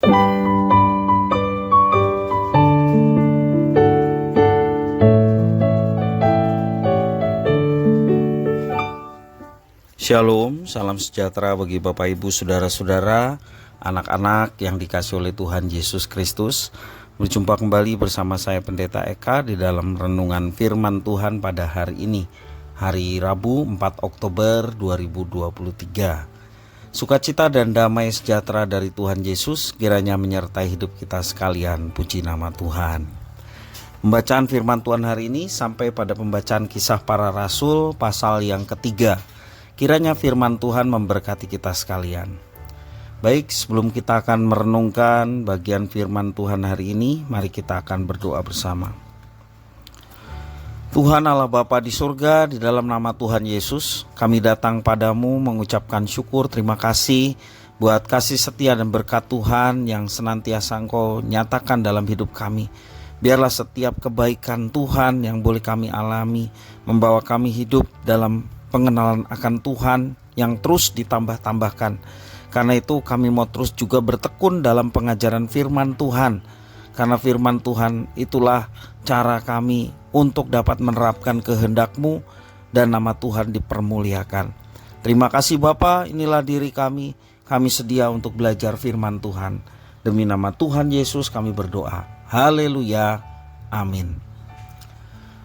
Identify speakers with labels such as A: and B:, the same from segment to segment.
A: Shalom, salam sejahtera bagi Bapak Ibu Saudara-saudara, anak-anak yang dikasihi oleh Tuhan Yesus Kristus. Berjumpa kembali bersama saya Pendeta Eka di dalam renungan firman Tuhan pada hari ini, hari Rabu 4 Oktober 2023. Sukacita dan damai sejahtera dari Tuhan Yesus kiranya menyertai hidup kita sekalian, puji nama Tuhan. Pembacaan firman Tuhan hari ini sampai pada pembacaan Kisah Para Rasul pasal yang ketiga. Kiranya firman Tuhan memberkati kita sekalian. Baik, sebelum kita akan merenungkan bagian firman Tuhan hari ini, mari kita akan berdoa bersama. Tuhan Allah Bapa di surga, di dalam nama Tuhan Yesus, kami datang padamu mengucapkan syukur, terima kasih buat kasih setia dan berkat Tuhan yang senantiasa Engkau nyatakan dalam hidup kami. Biarlah setiap kebaikan Tuhan yang boleh kami alami, membawa kami hidup dalam pengenalan akan Tuhan yang terus ditambah-tambahkan. Karena itu kami mau terus juga bertekun dalam pengajaran firman Tuhan. Karena firman Tuhan itulah cara kami untuk dapat menerapkan kehendak-Mu dan nama Tuhan dipermuliakan. Terima kasih Bapa, inilah diri kami. Kami sedia untuk belajar firman Tuhan. Demi nama Tuhan Yesus kami berdoa. Haleluya. Amin.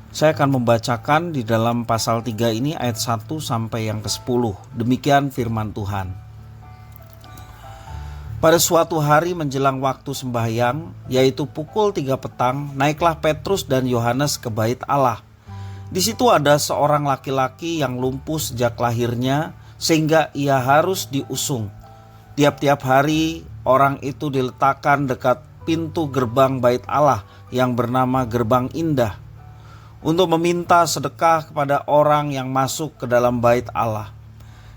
A: Saya akan membacakan di dalam pasal 3 ini ayat 1 sampai yang ke-10. Demikian firman Tuhan. Pada suatu hari menjelang waktu sembahyang, yaitu pukul 3 petang, naiklah Petrus dan Yohanes ke bait Allah. Di situ ada seorang laki-laki yang lumpuh sejak lahirnya, sehingga ia harus diusung. Tiap-tiap hari orang itu diletakkan dekat pintu gerbang bait Allah yang bernama Gerbang Indah, untuk meminta sedekah kepada orang yang masuk ke dalam bait Allah.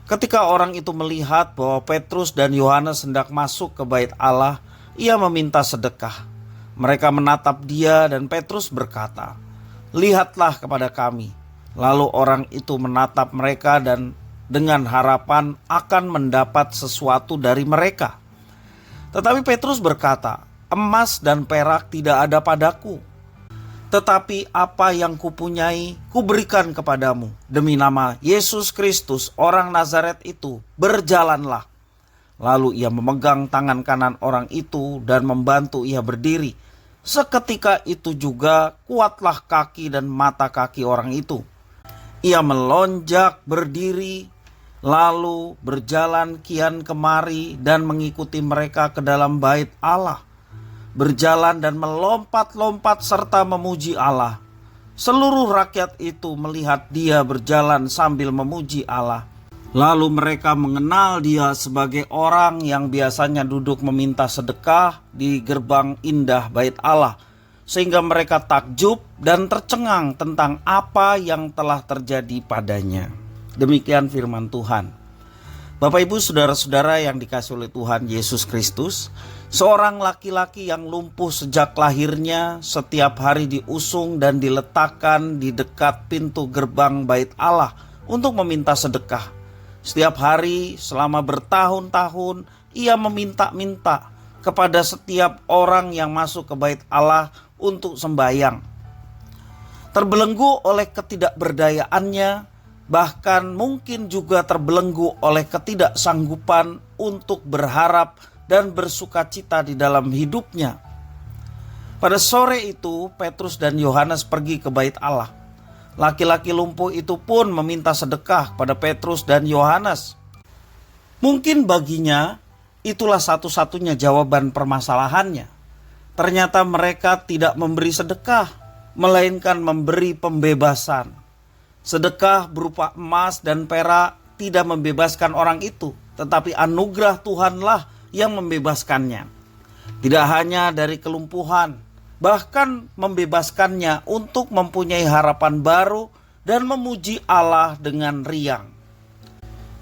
A: Ketika orang itu melihat bahwa Petrus dan Yohanes hendak masuk ke bait Allah, ia meminta sedekah. Mereka menatap dia dan Petrus berkata, "Lihatlah kepada kami." Lalu orang itu menatap mereka dan dengan harapan akan mendapat sesuatu dari mereka. Tetapi Petrus berkata, "Emas dan perak tidak ada padaku, tetapi apa yang kupunyai kuberikan kepadamu. Demi nama Yesus Kristus orang Nazaret itu, berjalanlah." Lalu ia memegang tangan kanan orang itu dan membantu ia berdiri. Seketika itu juga kuatlah kaki dan mata kaki orang itu. Ia melonjak berdiri, lalu berjalan kian kemari dan mengikuti mereka ke dalam bait Allah. Berjalan dan melompat-lompat serta memuji Allah. Seluruh rakyat itu melihat dia berjalan sambil memuji Allah. Lalu mereka mengenal dia sebagai orang yang biasanya duduk meminta sedekah di gerbang indah bait Allah. Sehingga mereka takjub dan tercengang tentang apa yang telah terjadi padanya. Demikian firman Tuhan. Bapak Ibu Saudara-saudara yang dikasihi oleh Tuhan Yesus Kristus, seorang laki-laki yang lumpuh sejak lahirnya setiap hari diusung dan diletakkan di dekat pintu gerbang bait Allah untuk meminta sedekah. Setiap hari selama bertahun-tahun ia meminta-minta kepada setiap orang yang masuk ke bait Allah untuk sembahyang. Terbelenggu oleh ketidakberdayaannya, bahkan mungkin juga terbelenggu oleh ketidaksanggupan untuk berharap dan bersukacita di dalam hidupnya. Pada sore itu Petrus dan Yohanes pergi ke bait Allah. Laki-laki lumpuh itu pun meminta sedekah pada Petrus dan Yohanes. Mungkin baginya itulah satu-satunya jawaban permasalahannya. Ternyata mereka tidak memberi sedekah, melainkan memberi pembebasan. Sedekah berupa emas dan perak tidak membebaskan orang itu, tetapi anugerah Tuhanlah yang membebaskannya. Tidak hanya dari kelumpuhan, bahkan membebaskannya untuk mempunyai harapan baru dan memuji Allah dengan riang.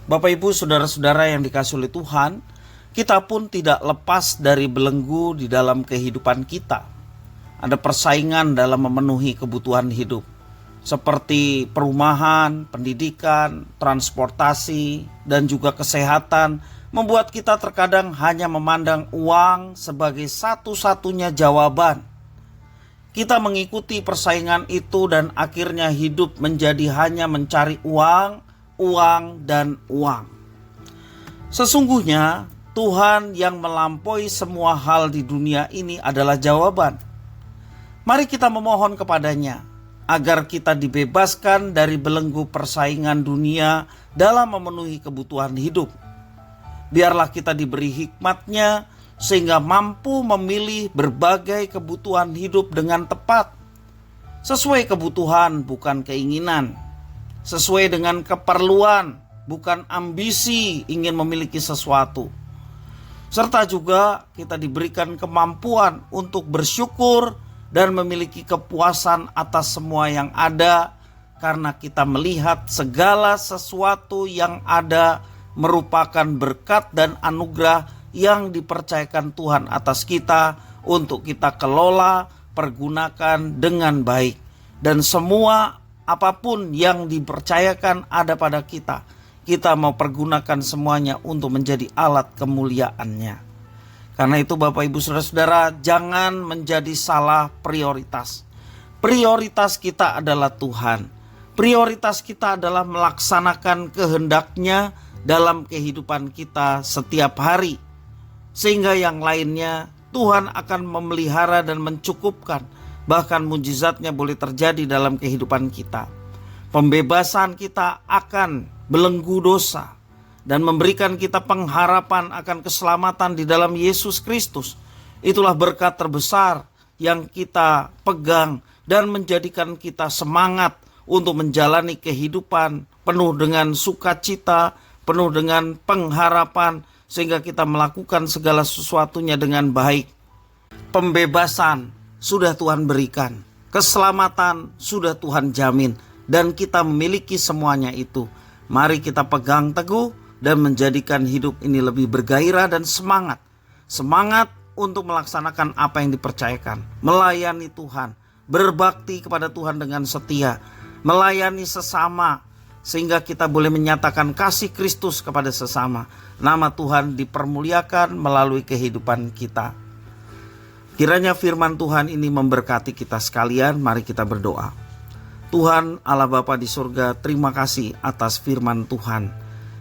A: Bapak Ibu Saudara-saudara yang dikasihi oleh Tuhan, kita pun tidak lepas dari belenggu di dalam kehidupan kita. Ada persaingan dalam memenuhi kebutuhan hidup, seperti perumahan, pendidikan, transportasi, dan juga kesehatan membuat kita terkadang hanya memandang uang sebagai satu-satunya jawaban. Kita mengikuti persaingan itu dan akhirnya hidup menjadi hanya mencari uang, uang, dan uang. Sesungguhnya Tuhan yang melampaui semua hal di dunia ini adalah jawaban. Mari kita memohon kepadanya agar kita dibebaskan dari belenggu persaingan dunia dalam memenuhi kebutuhan hidup. Biarlah kita diberi hikmat-Nya sehingga mampu memilih berbagai kebutuhan hidup dengan tepat. Sesuai kebutuhan bukan keinginan. Sesuai dengan keperluan bukan ambisi ingin memiliki sesuatu. Serta juga kita diberikan kemampuan untuk bersyukur dan memiliki kepuasan atas semua yang ada, karena kita melihat segala sesuatu yang ada merupakan berkat dan anugerah yang dipercayakan Tuhan atas kita untuk kita kelola, pergunakan dengan baik. Dan semua apapun yang dipercayakan ada pada kita, kita mau pergunakan semuanya untuk menjadi alat kemuliaan-Nya. Karena itu Bapak Ibu Saudara-saudara, jangan menjadi salah prioritas. Prioritas kita adalah Tuhan. Prioritas kita adalah melaksanakan kehendak-Nya dalam kehidupan kita setiap hari. Sehingga yang lainnya Tuhan akan memelihara dan mencukupkan. Bahkan mujizat-Nya boleh terjadi dalam kehidupan kita. Pembebasan kita akan belenggu dosa dan memberikan kita pengharapan akan keselamatan di dalam Yesus Kristus. Itulah berkat terbesar yang kita pegang dan menjadikan kita semangat untuk menjalani kehidupan penuh dengan sukacita, penuh dengan pengharapan, sehingga kita melakukan segala sesuatunya dengan baik. Pembebasan sudah Tuhan berikan, keselamatan sudah Tuhan jamin, dan kita memiliki semuanya itu. Mari kita pegang teguh dan menjadikan hidup ini lebih bergairah dan semangat. Semangat untuk melaksanakan apa yang dipercayakan, melayani Tuhan, berbakti kepada Tuhan dengan setia, melayani sesama, sehingga kita boleh menyatakan kasih Kristus kepada sesama. Nama Tuhan dipermuliakan melalui kehidupan kita. Kiranya firman Tuhan ini memberkati kita sekalian. Mari kita berdoa. Tuhan Allah Bapa di surga, terima kasih atas firman Tuhan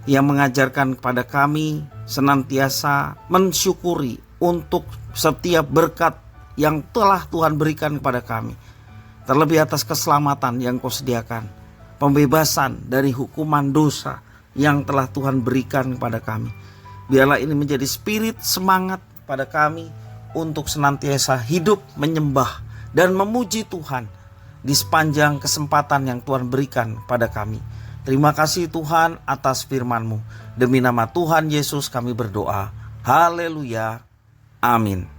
A: yang mengajarkan kepada kami senantiasa mensyukuri untuk setiap berkat yang telah Tuhan berikan kepada kami. Terlebih atas keselamatan yang Kau sediakan, pembebasan dari hukuman dosa yang telah Tuhan berikan kepada kami. Biarlah ini menjadi spirit semangat pada kami untuk senantiasa hidup menyembah dan memuji Tuhan di sepanjang kesempatan yang Tuhan berikan pada kami. Terima kasih Tuhan atas firman-Mu. Demi nama Tuhan Yesus kami berdoa. Haleluya. Amin.